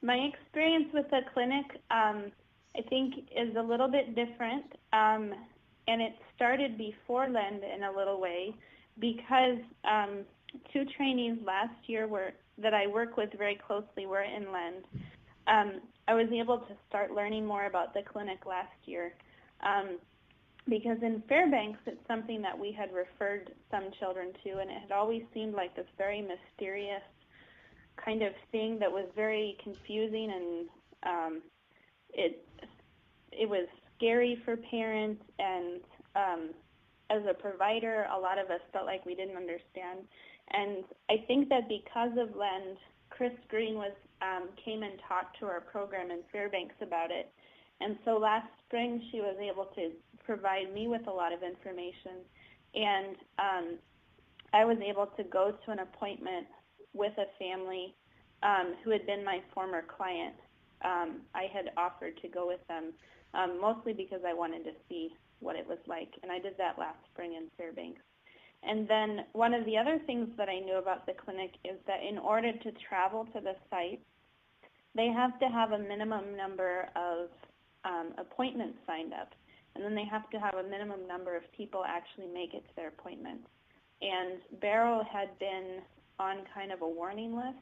My experience with the clinic, I think, is a little bit different, and it started before Lend in a little way because 2 trainees last year that I work with very closely were in Lend. I was able to start learning more about the clinic last year because in Fairbanks, it's something that we had referred some children to, and it had always seemed like this very mysterious kind of thing that was very confusing, and it was scary for parents, and as a provider, a lot of us felt like we didn't understand. And I think that because of Lend, Chris Green came and talked to our program in Fairbanks about it. And so last spring, she was able to provide me with a lot of information. And I was able to go to an appointment with a family who had been my former client. I had offered to go with them, mostly because I wanted to see what it was like. And I did that last spring in Fairbanks. And then one of the other things that I knew about the clinic is that in order to travel to the site, they have to have a minimum number of appointments signed up. And then they have to have a minimum number of people actually make it to their appointments. And Barrow had been on kind of a warning list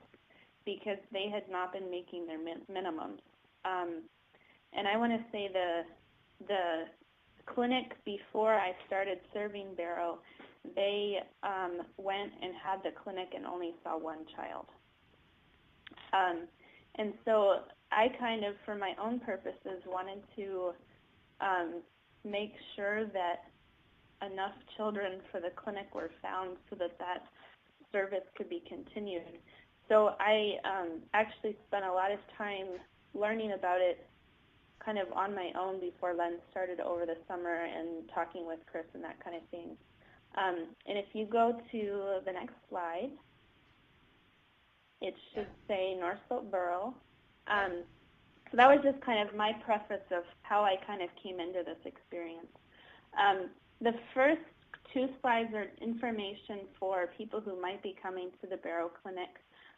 because they had not been making their minimums. And I want to say the clinic, before I started serving Barrow, they went and had the clinic and only saw 1 child. And so I kind of, for my own purposes, wanted to make sure that enough children for the clinic were found so that that service could be continued. So I actually spent a lot of time learning about it kind of on my own before Lend started over the summer and talking with Chris and that kind of thing. And if you go to the next slide, it should say North Slope Barrow. So that was just kind of my preface of how I kind of came into this experience. The first 2 slides are information for people who might be coming to the Barrow Clinic.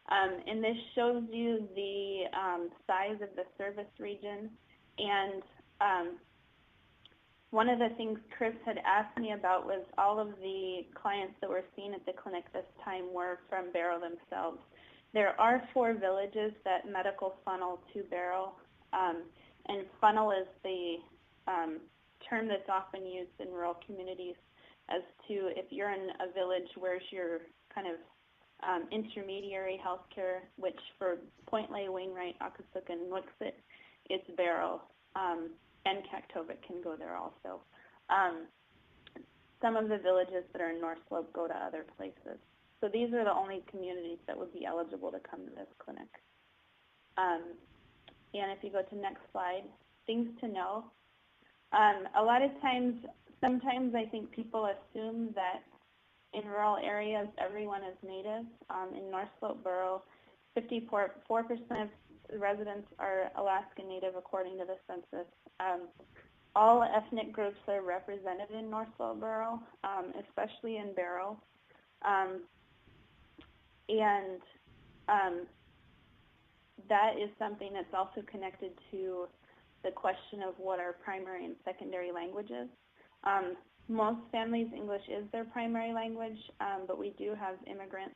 And this shows you the size of the service region. And one of the things Chris had asked me about was all of the clients that were seen at the clinic this time were from Barrow themselves. There are 4 villages that medical funnel to Barrow, and funnel is the term that's often used in rural communities as to if you're in a village, where's your kind of intermediary healthcare, which for Point Lay, Wainwright, Okasuk, and Wixit, it's Barrow, and Kaktovik can go there also. Some of the villages that are in North Slope go to other places. So these are the only communities that would be eligible to come to this clinic. And if you go to next slide, things to know. A lot of times, sometimes I think people assume that in rural areas everyone is native. In North Slope Barrow, 54% of residents are Alaska Native according to the census. All ethnic groups are represented in North Slope Barrow, especially in Barrow. And that is something that's also connected to the question of what are primary and secondary languages. Most families, English is their primary language, but we do have immigrant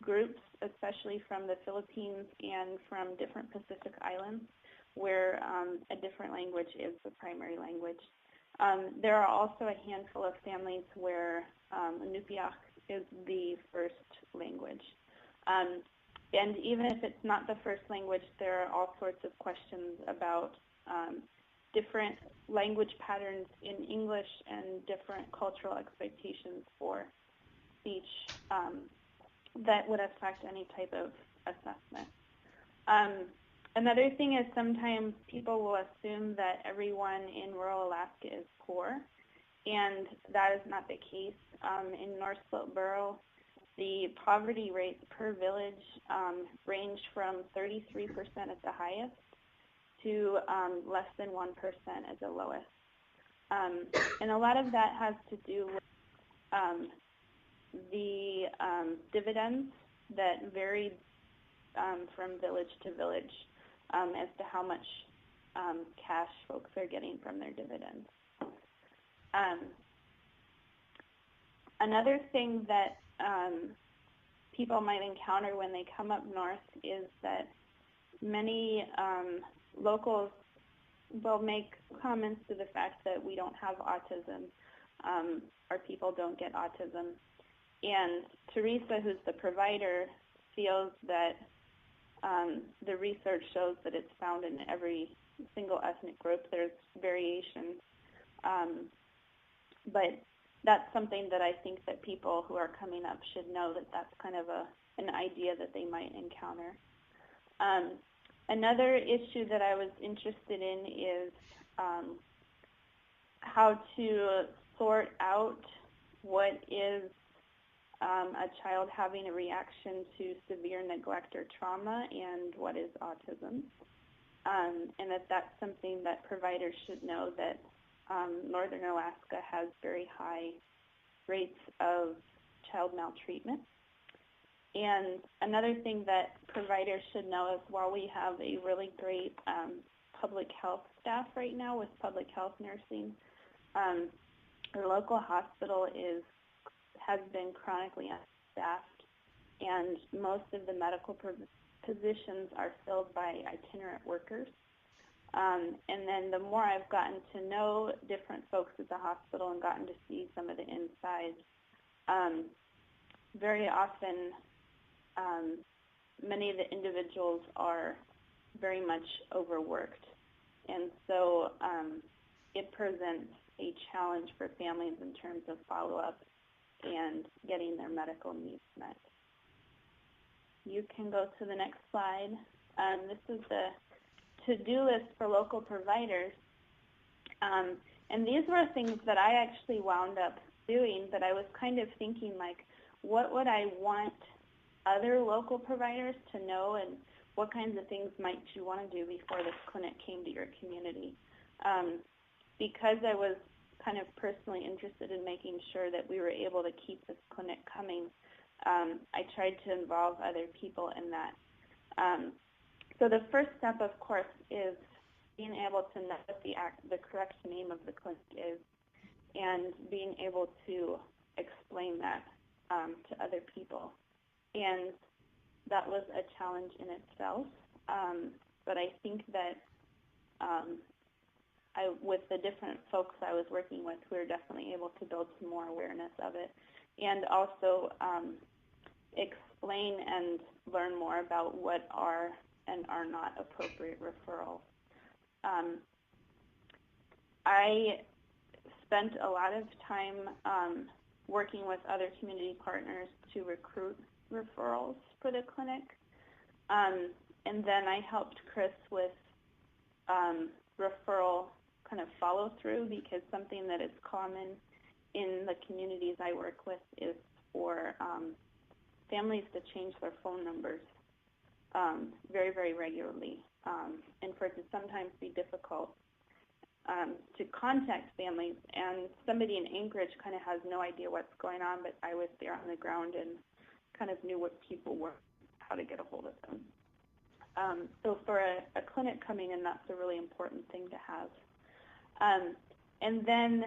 groups, especially from the Philippines and from different Pacific islands, where a different language is the primary language. There are also a handful of families where Inupiaq is the first language. And even if it's not the first language, there are all sorts of questions about different language patterns in English and different cultural expectations for speech that would affect any type of assessment. Another thing is sometimes people will assume that everyone in rural Alaska is poor, and that is not the case. In North Slope Barrow, the poverty rates per village range from 33% at the highest to less than 1% at the lowest. And a lot of that has to do with the dividends that vary from village to village. as to how much cash folks are getting from their dividends. Another thing that people might encounter when they come up north is that many locals will make comments to the fact that we don't have autism, or people don't get autism. And Teresa, who's the provider, feels that the research shows that it's found in every single ethnic group. There's variations, but that's something that I think that people who are coming up should know, that that's kind of an idea that they might encounter. Another issue that I was interested in is how to sort out what is a child having a reaction to severe neglect or trauma and what is autism. And that's something that providers should know, that Northern Alaska has very high rates of child maltreatment. And another thing that providers should know is, while we have a really great public health staff right now with public health nursing, our local hospital has been chronically understaffed, and most of the medical positions are filled by itinerant workers. And then the more I've gotten to know different folks at the hospital and gotten to see some of the insides, very often many of the individuals are very much overworked. And so it presents a challenge for families in terms of follow-up and getting their medical needs met. You can go to the next slide. This is the to-do list for local providers. And these were things that I actually wound up doing, but I was kind of thinking, like, what would I want other local providers to know, and what kinds of things might you want to do before this clinic came to your community? Because I was kind of personally interested in making sure that we were able to keep this clinic coming, I tried to involve other people in that. So the first step, of course, is being able to know what the correct name of the clinic is, and being able to explain that to other people. And that was a challenge in itself, but I think that with the different folks I was working with, we were definitely able to build some more awareness of it, and also explain and learn more about what are and are not appropriate referrals. I spent a lot of time working with other community partners to recruit referrals for the clinic, and then I helped Chris with referral kind of follow through, because something that is common in the communities I work with is for families to change their phone numbers very, very regularly, and for it to sometimes be difficult to contact families. And somebody in Anchorage kind of has no idea what's going on, but I was there on the ground and kind of knew what people were, how to get a hold of them. So for a clinic coming in, that's a really important thing to have. And then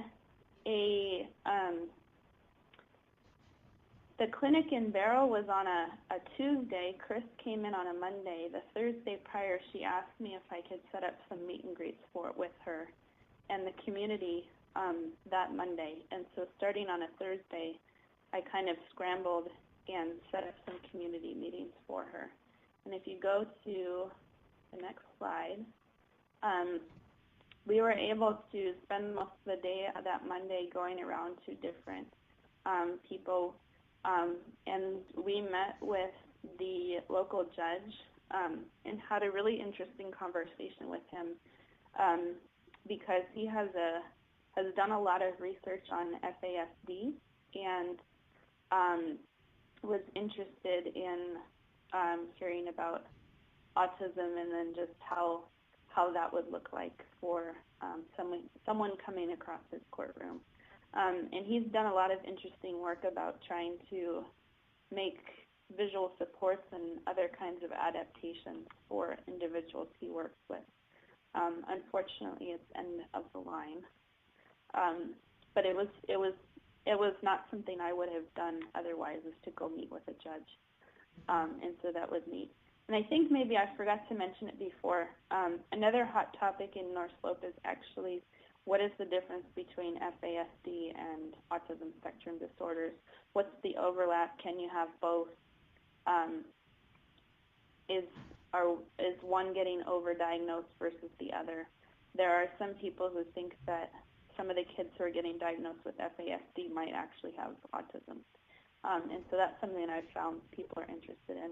the clinic in Barrow was on a Tuesday. Chris came in on a Monday. The Thursday prior, she asked me if I could set up some meet and greets with her and the community that Monday. And so starting on a Thursday, I kind of scrambled and set up some community meetings for her. And if you go to the next slide, we were able to spend most of the day that Monday going around to different people, and we met with the local judge and had a really interesting conversation with him, because he has done a lot of research on FASD and was interested in hearing about autism, and then just how that would look like for someone coming across his courtroom. And he's done a lot of interesting work about trying to make visual supports and other kinds of adaptations for individuals he works with. Unfortunately, it's end of the line. But it was not something I would have done otherwise, is to go meet with a judge. And so that was neat. And I think maybe I forgot to mention it before. Another hot topic in North Slope is actually what is the difference between FASD and autism spectrum disorders? What's the overlap? Can you have both? Is one getting overdiagnosed versus the other? There are some people who think that some of the kids who are getting diagnosed with FASD might actually have autism. And so that's something I've found people are interested in.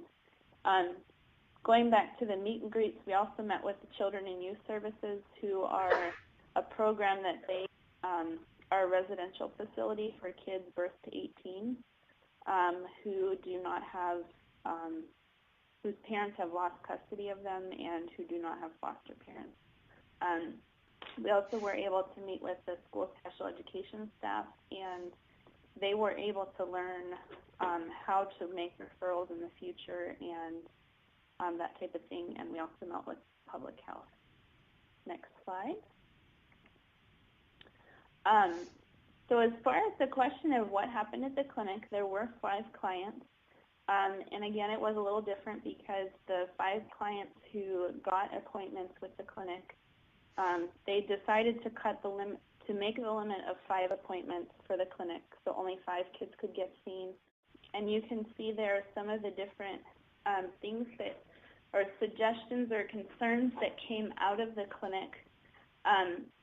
Going back to the meet and greets, we also met with the Children and Youth Services, who are a program that they are a residential facility for kids birth to 18 who do not have, whose parents have lost custody of them and who do not have foster parents. We also were able to meet with the school special education staff, and they were able to learn how to make referrals in the future and that type of thing, and we also met with public health. Next slide. So as far as the question of what happened at the clinic, there were 5 clients. And again, it was a little different because the 5 clients who got appointments with the clinic, they decided to cut the limit, to make the limit of 5 appointments for the clinic, so only 5 kids could get seen. And you can see there some of the different things that, or suggestions or concerns that came out of the clinic.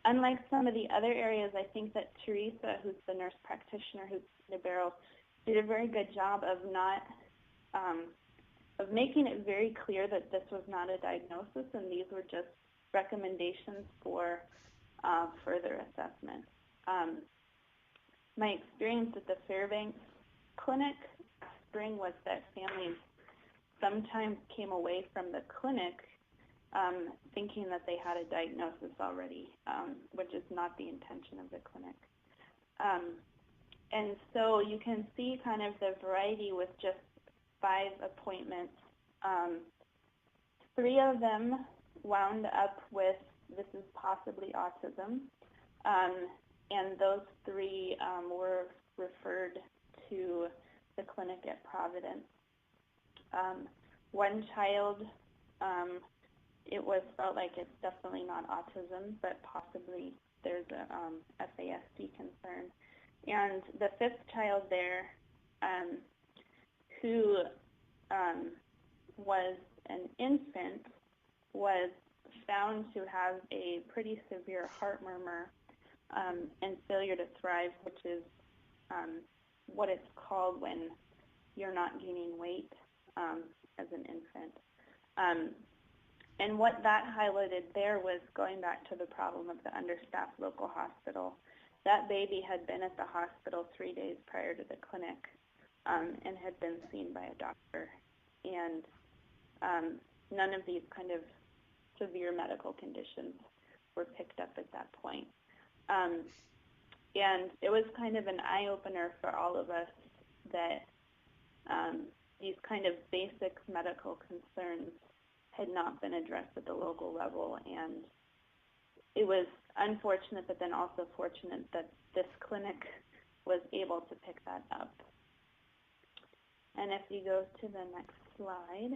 Unlike some of the other areas, I think that Teresa, who's the nurse practitioner who's in Barrow, did a very good job of not, of making it very clear that this was not a diagnosis and these were just recommendations for further assessment. My experience at the Fairbanks clinic last spring was that families sometimes came away from the clinic thinking that they had a diagnosis already, which is not the intention of the clinic. And so you can see kind of the variety with just 5 appointments. 3 of them wound up with, this is possibly autism, and those 3 were referred to the clinic at Providence. One child, it was felt like it's definitely not autism, but possibly there's a FASD concern. And the 5th child there, who was an infant, was found to have a pretty severe heart murmur and failure to thrive, which is what it's called when you're not gaining weight as an infant. And what that highlighted there was going back to the problem of the understaffed local hospital. That baby had been at the hospital 3 days prior to the clinic and had been seen by a doctor. And none of these kind of severe medical conditions were picked up at that point. And it was kind of an eye-opener for all of us that these kind of basic medical concerns had not been addressed at the local level, and it was unfortunate, but then also fortunate that this clinic was able to pick that up. And if you go to the next slide,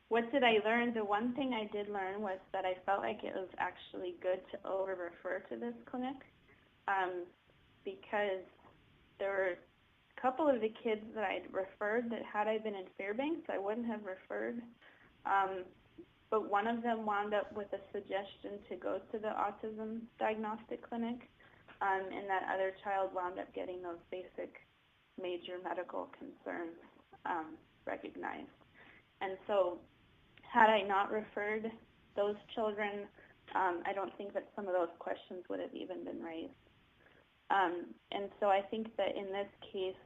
what did I learn? The one thing I did learn was that I felt like it was actually good to over-refer to this clinic because there were a couple of the kids that I'd referred that had I been in Fairbanks, I wouldn't have referred. But one of them wound up with a suggestion to go to the autism diagnostic clinic, and that other child wound up getting those basic major medical concerns recognized. And so had I not referred those children, I don't think that some of those questions would have even been raised. And so I think that in this case,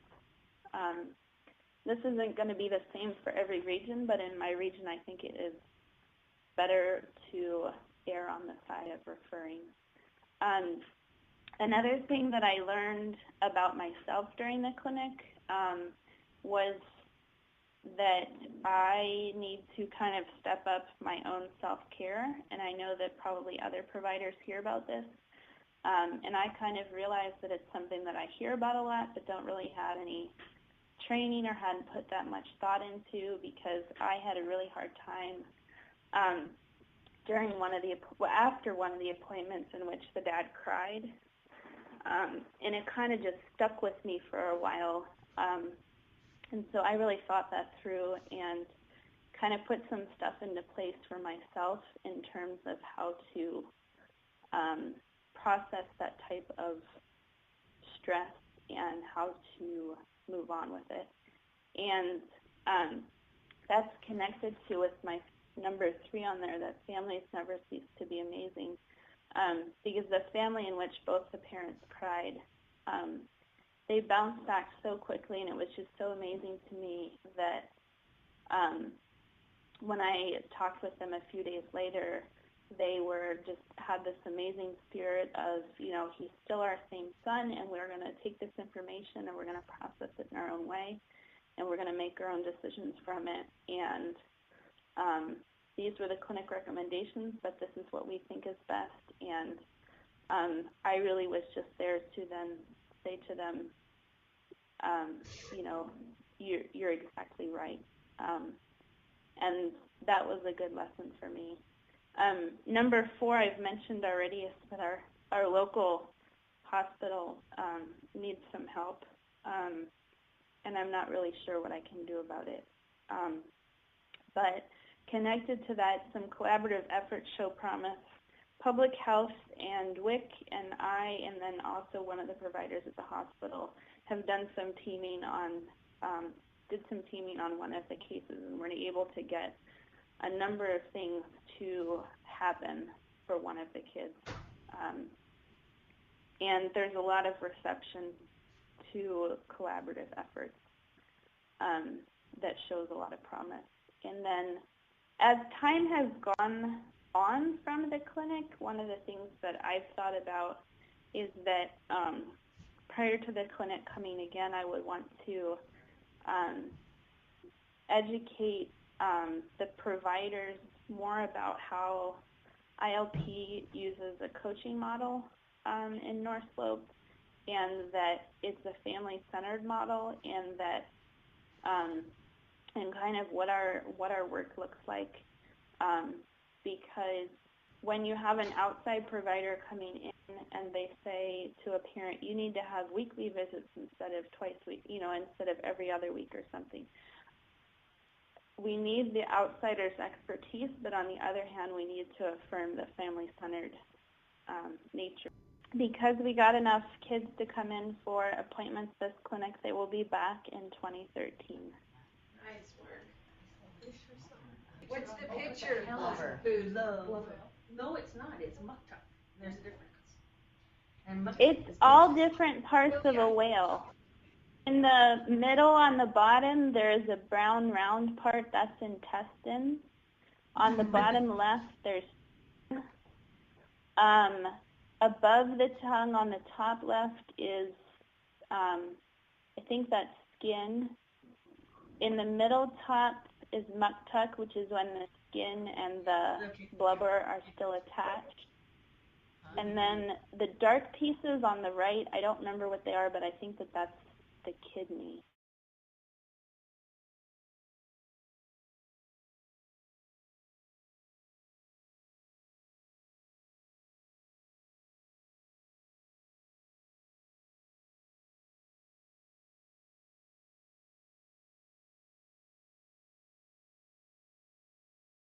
this isn't going to be the same for every region, but in my region, I think it is better to err on the side of referring. Another thing that I learned about myself during the clinic was that I need to kind of step up my own self-care, and I know that probably other providers hear about this. And I kind of realized that it's something that I hear about a lot but don't really have any training or hadn't put that much thought into, because I had a really hard time after one of the appointments in which the dad cried. And it kind of just stuck with me for a while. And so I really thought that through and kind of put some stuff into place for myself in terms of how to process that type of stress and how to move on with it. And that's connected to with my number 3 on there, that families never cease to be amazing. Because the family in which both the parents cried, they bounced back so quickly, and it was just so amazing to me that when I talked with them a few days later, they were just had this amazing spirit of, he's still our same son, and we're going to take this information and we're going to process it in our own way, and we're going to make our own decisions from it. And these were the clinic recommendations, but this is what we think is best. And I really was just there to then say to them, you're exactly right. And that was a good lesson for me. Number 4, I've mentioned already, is that our local hospital needs some help, and I'm not really sure what I can do about it. But connected to that, some collaborative efforts show promise. Public Health and WIC and I, and then also one of the providers at the hospital, have done some teaming on, one of the cases, and we're able to get a number of things to happen for one of the kids. And there's a lot of reception to collaborative efforts that shows a lot of promise. And then as time has gone on from the clinic, one of the things that I've thought about is that prior to the clinic coming again, I would want to educate the providers more about how ILP uses a coaching model in North Slope, and that it's a family-centered model, and that and kind of what our work looks like, because when you have an outside provider coming in and they say to a parent, you need to have weekly visits instead of twice a week, instead of every other week or something. We need the outsider's expertise, but on the other hand, we need to affirm the family-centered nature. Because we got enough kids to come in for appointments this clinic, they will be back in 2013. Nice work. What's the picture? Food. No, it's not. It's muktuk. There's a difference. And it's all different parts of a whale. In the middle on the bottom, there's a brown round part, that's intestine. On the bottom left, there's above the tongue on the top left is, I think that's skin. In the middle top is muktuk, which is when the skin and the blubber are still attached. And then the dark pieces on the right, I don't remember what they are, but I think that that's the kidney.